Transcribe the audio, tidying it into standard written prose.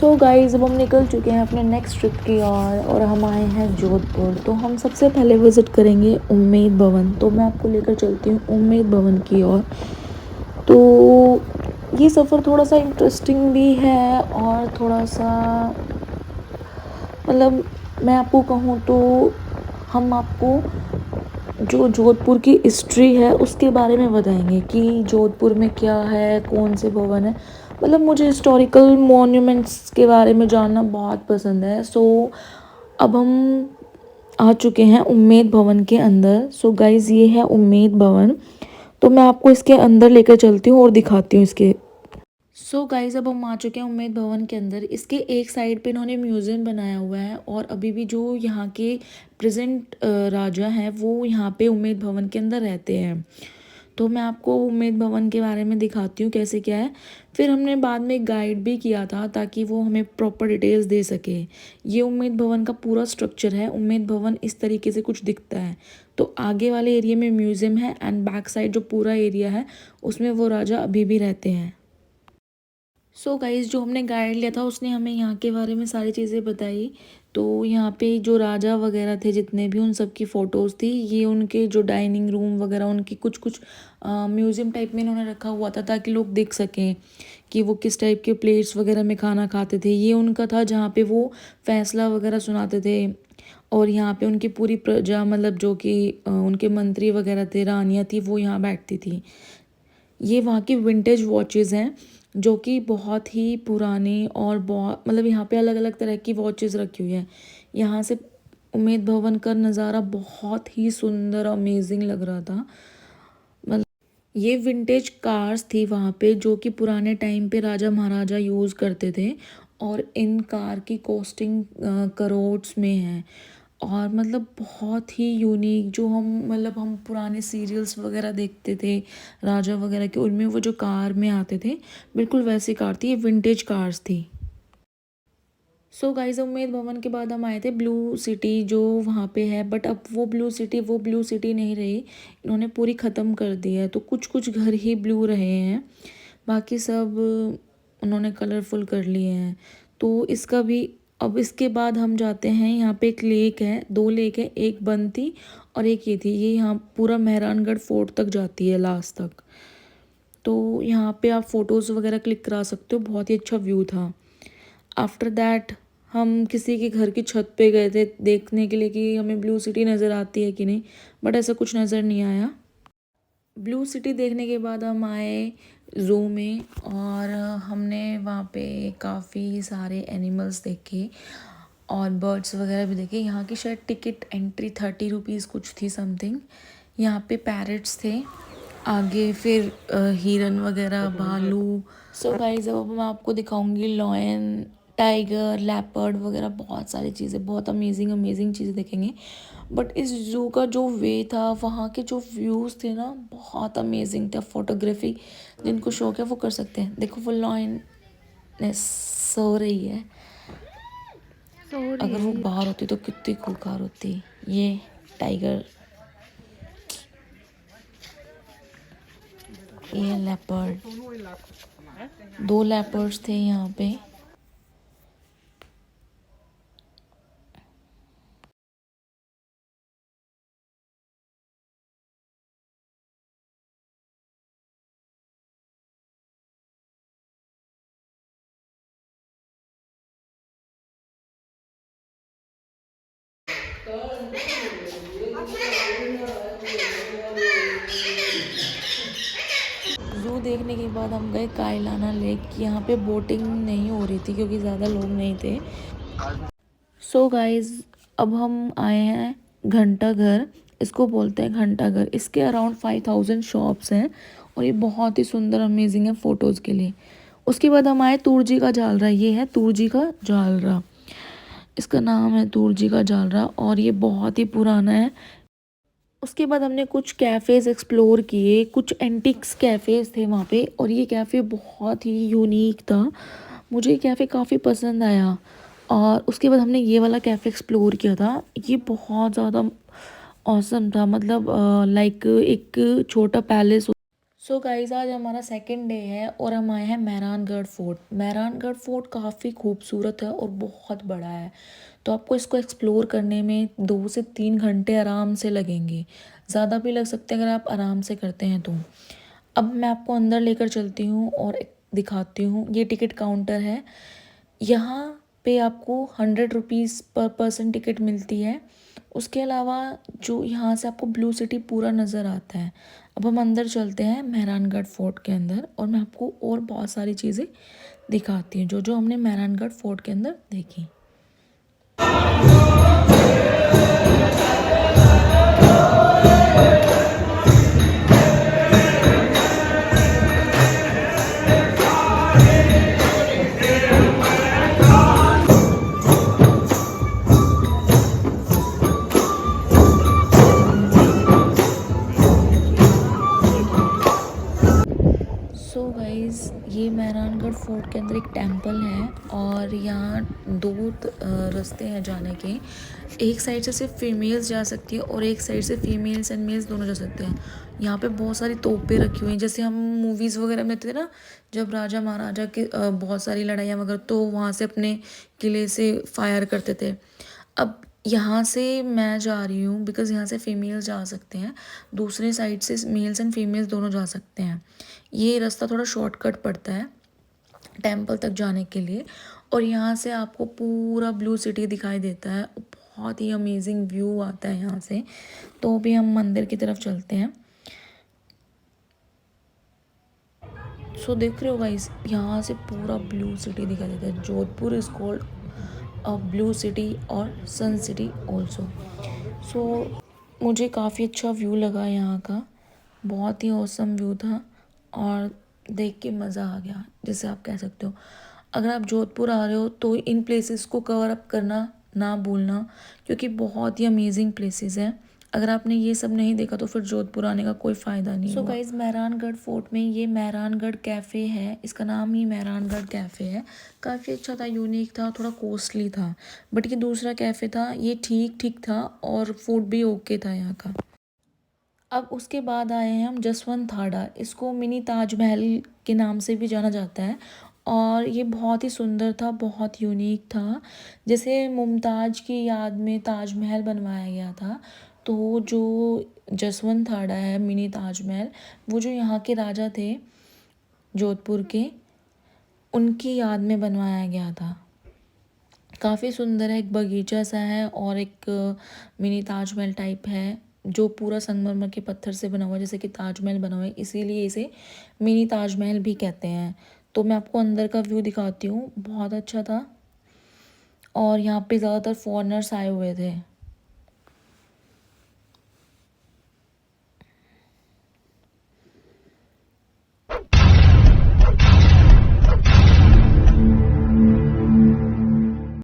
So guys अब हम निकल चुके हैं अपने नेक्स्ट ट्रिप की और हम आए हैं जोधपुर। तो हम सबसे पहले विज़िट करेंगे उम्मीद भवन। तो मैं आपको लेकर चलती हूँ उम्मीद भवन की ओर। तो ये सफ़र थोड़ा सा इंटरेस्टिंग भी है और थोड़ा सा मतलब मैं आपको कहूँ तो हम आपको जो जोधपुर की हिस्ट्री है उसके बारे में बताएंगे कि जोधपुर में क्या है, कौन से भवन है। मतलब मुझे हिस्टोरिकल मॉन्यूमेंट्स के बारे में जानना बहुत पसंद है। सो अब हम आ चुके हैं उम्मीद भवन के अंदर। सो गाइज ये है उम्मीद भवन। तो मैं आपको इसके अंदर लेकर चलती हूँ और दिखाती हूँ इसके। सो गाइज अब हम आ चुके हैं उम्मीद भवन के अंदर। इसके एक साइड पे इन्होंने म्यूज़ियम बनाया हुआ है और अभी भी जो यहाँ के प्रेजेंट राजा हैं वो यहाँ पे उम्मीद भवन के अंदर रहते हैं। तो मैं आपको उम्मीद भवन के बारे में दिखाती हूँ कैसे क्या है। फिर हमने बाद में गाइड भी किया था ताकि वो हमें प्रॉपर डिटेल्स दे सके। ये उम्मीद भवन का पूरा स्ट्रक्चर है। उम्मीद भवन इस तरीके से कुछ दिखता है। तो आगे वाले एरिया में म्यूज़ियम है एंड बैक साइड जो पूरा एरिया है उसमें वो राजा अभी भी रहते हैं। सो गाइस जो हमने गाइड लिया था उसने हमें यहाँ के बारे में सारी चीज़ें बताई। तो यहाँ पे जो राजा वगैरह थे जितने भी, उन सब की फ़ोटोज़ थी। ये उनके जो डाइनिंग रूम वगैरह उनकी कुछ कुछ म्यूज़ियम टाइप में इन्होंने रखा हुआ था ताकि लोग देख सकें कि वो किस टाइप के प्लेट्स वगैरह में खाना खाते थे। ये उनका था जहाँ पे वो फैसला वगैरह सुनाते थे। और यहाँ पे उनकी पूरी प्रजा मतलब जो कि उनके मंत्री वगैरह थे, रानियाँ थी, वो यहाँ बैठती थी। ये वहाँ की विंटेज वॉचेज़ हैं जो कि बहुत ही पुरानी और बहुत मतलब यहाँ पे अलग अलग तरह की वॉचेज़ रखी हुई हैं। यहाँ से उम्मीद भवन का नज़ारा बहुत ही सुंदर अमेजिंग लग रहा था। मतलब ये विंटेज कार्स थी वहाँ पे जो कि पुराने टाइम पे राजा महाराजा यूज़ करते थे। और इन कार की कॉस्टिंग करोड्स में है। और मतलब बहुत ही यूनिक जो हम पुराने सीरियल्स वगैरह देखते थे राजा वगैरह के, उनमें वो जो कार में आते थे बिल्कुल वैसी कार थी। ये विंटेज कार्स थी। सो गाइस उम्मीद भवन के बाद हम आए थे ब्लू सिटी जो वहाँ पे है। बट अब वो ब्लू सिटी नहीं रही, इन्होंने पूरी ख़त्म कर दी है। तो कुछ कुछ घर ही ब्लू रहे हैं, बाकी सब उन्होंने कलरफुल कर लिए हैं। तो इसका भी अब इसके बाद हम जाते हैं, यहाँ पे एक लेक है, दो लेक है, एक बंद थी और एक ये थी। ये यहाँ पूरा मेहरानगढ़ फोर्ट तक जाती है लास्ट तक। तो यहाँ पे आप फ़ोटोज़ वगैरह क्लिक करा सकते हो, बहुत ही अच्छा व्यू था। आफ्टर दैट हम किसी के घर की छत पे गए थे देखने के लिए कि हमें ब्लू सिटी नज़र आती है कि नहीं, बट ऐसा कुछ नज़र नहीं आया। ब्लू सिटी देखने के बाद हम आए ज़ू में और हमने वहाँ पे काफ़ी सारे एनिमल्स देखे और बर्ड्स वगैरह भी देखे। यहाँ की शायद टिकट एंट्री 30 रुपीज़ कुछ थी समथिंग। यहाँ पे पैरट्स थे आगे, फिर हिरन वगैरह, भालू। सो गाइस अब मैं आपको दिखाऊंगी लॉयन, टाइगर, लेपर्ड वगैरह बहुत सारी चीज़ें, बहुत अमेजिंग अमेजिंग चीज़ें देखेंगे। बट इस जू का जो वे था, वहाँ के जो व्यूज़ थे ना बहुत अमेजिंग थे। फोटोग्राफी जिनको शौक है वो कर सकते हैं। देखो वो लॉयन सो रही है, अगर वो बाहर होती तो कितनी खूंखार होती। ये टाइगर, ये लेपर्ड, दो लेपर्ड्स थे यहाँ पे। ज़ू देखने के बाद हम गए कायलाना लेक। यहाँ पे बोटिंग नहीं हो रही थी क्योंकि ज़्यादा लोग नहीं थे। सो गाइस अब हम आए हैं घंटा घर, इसको बोलते हैं घंटा घर। इसके अराउंड 5000 शॉप्स हैं और ये बहुत ही सुंदर अमेजिंग है फ़ोटोज़ के लिए। उसके बाद हम आए तूरजी का जालरा। ये है तूरजी का जालरा, इसका नाम है तूरजी का जालरा और ये बहुत ही पुराना है। उसके बाद हमने कुछ कैफ़ेज़ एक्सप्लोर किए, कुछ एंटिक्स कैफ़ेज़ थे वहाँ पे और ये कैफ़े बहुत ही यूनिक था। मुझे ये कैफ़े काफ़ी पसंद आया। और उसके बाद हमने ये वाला कैफ़े एक्सप्लोर किया था। ये बहुत ज़्यादा ऑसम था, मतलब लाइक एक छोटा पैलेस। सो गाइस आज हमारा सेकंड डे है और हम आए हैं मेहरानगढ़ फोर्ट। मेहरानगढ़ फोर्ट काफ़ी खूबसूरत है और बहुत बड़ा है, तो आपको इसको एक्सप्लोर करने में 2 से 3 घंटे आराम से लगेंगे, ज़्यादा भी लग सकते हैं अगर आप आराम से करते हैं तो। अब मैं आपको अंदर लेकर चलती हूँ और दिखाती हूँ। ये टिकट काउंटर है, यहाँ पे आपको 100 रुपीज़ पर पर्सन टिकट मिलती है। उसके अलावा जो यहाँ से आपको ब्लू सिटी पूरा नज़र आता है। अब हम अंदर चलते हैं मेहरानगढ़ फोर्ट के अंदर और मैं आपको और बहुत सारी चीज़ें दिखाती हूँ जो जो हमने मेहरानगढ़ फोर्ट के अंदर देखी। सो गाइज़ ये मेहरानगढ़ फोर्ट के अंदर एक टेंपल है और यहाँ दो रास्ते हैं जाने के। एक साइड से सिर्फ फीमेल्स जा सकती है और एक साइड से फीमेल्स एंड मेल्स दोनों जा सकते हैं। यहाँ पे बहुत सारी तोपें रखी हुई हैं, जैसे हम मूवीज़ वगैरह में देखते थे ना, जब राजा महाराजा के बहुत सारी लड़ाइयाँ वगैरह, तो वहाँ से अपने किले से फायर करते थे। अब यहाँ से मैं जा रही हूँ बिकॉज़ यहाँ से फीमेल्स जा सकते हैं, दूसरे साइड से मेल्स एंड फीमेल्स दोनों जा सकते हैं। ये रास्ता थोड़ा शॉर्टकट पड़ता है टेंपल तक जाने के लिए और यहाँ से आपको पूरा ब्लू सिटी दिखाई देता है। बहुत ही अमेजिंग व्यू आता है यहाँ से। तो भी हम मंदिर की तरफ चलते हैं। सो देख रहे हो गाइस, यहाँ से पूरा ब्लू सिटी दिखाई देता है। Jodhpur is called a blue city और सन सिटी ऑल्सो। सो मुझे काफ़ी अच्छा व्यू लगा यहाँ का, बहुत ही औसम व्यू था और देख के मज़ा आ गया, जैसे आप कह सकते हो। अगर आप जोधपुर आ रहे हो तो इन प्लेसेस को कवर अप करना ना भूलना, क्योंकि बहुत ही अमेजिंग प्लेसेस हैं। अगर आपने ये सब नहीं देखा तो फिर जोधपुर आने का कोई फ़ायदा नहीं। सो गाइज़ मेहरानगढ़ फोर्ट में ये मेहरानगढ़ कैफ़े है, इसका नाम ही मेहरानगढ़ कैफ़े है। काफ़ी अच्छा था, यूनिक था, थोड़ा कॉस्टली था, बट ये दूसरा कैफ़े था, ये ठीक ठीक था और फूड भी ओके था यहाँ का। अब उसके बाद आए हैं हम जसवंत थाड़ा। इसको मिनी ताजमहल के नाम से भी जाना जाता है और ये बहुत ही सुंदर था, बहुत यूनिक था। जैसे मुमताज़ की याद में ताजमहल बनवाया गया था, तो जो जसवंत थाड़ा है मिनी ताजमहल, वो जो यहाँ के राजा थे जोधपुर के, उनकी याद में बनवाया गया था। काफ़ी सुंदर है, एक बगीचा सा है और एक मिनी ताजमहल टाइप है जो पूरा संगमरमर के पत्थर से बना हुआ है, जैसे कि ताजमहल बना हुआ है, इसीलिए इसे मिनी ताजमहल भी कहते हैं। तो मैं आपको अंदर का व्यू दिखाती हूँ, बहुत अच्छा था और यहाँ पे ज़्यादातर फॉरेनर्स आए हुए थे।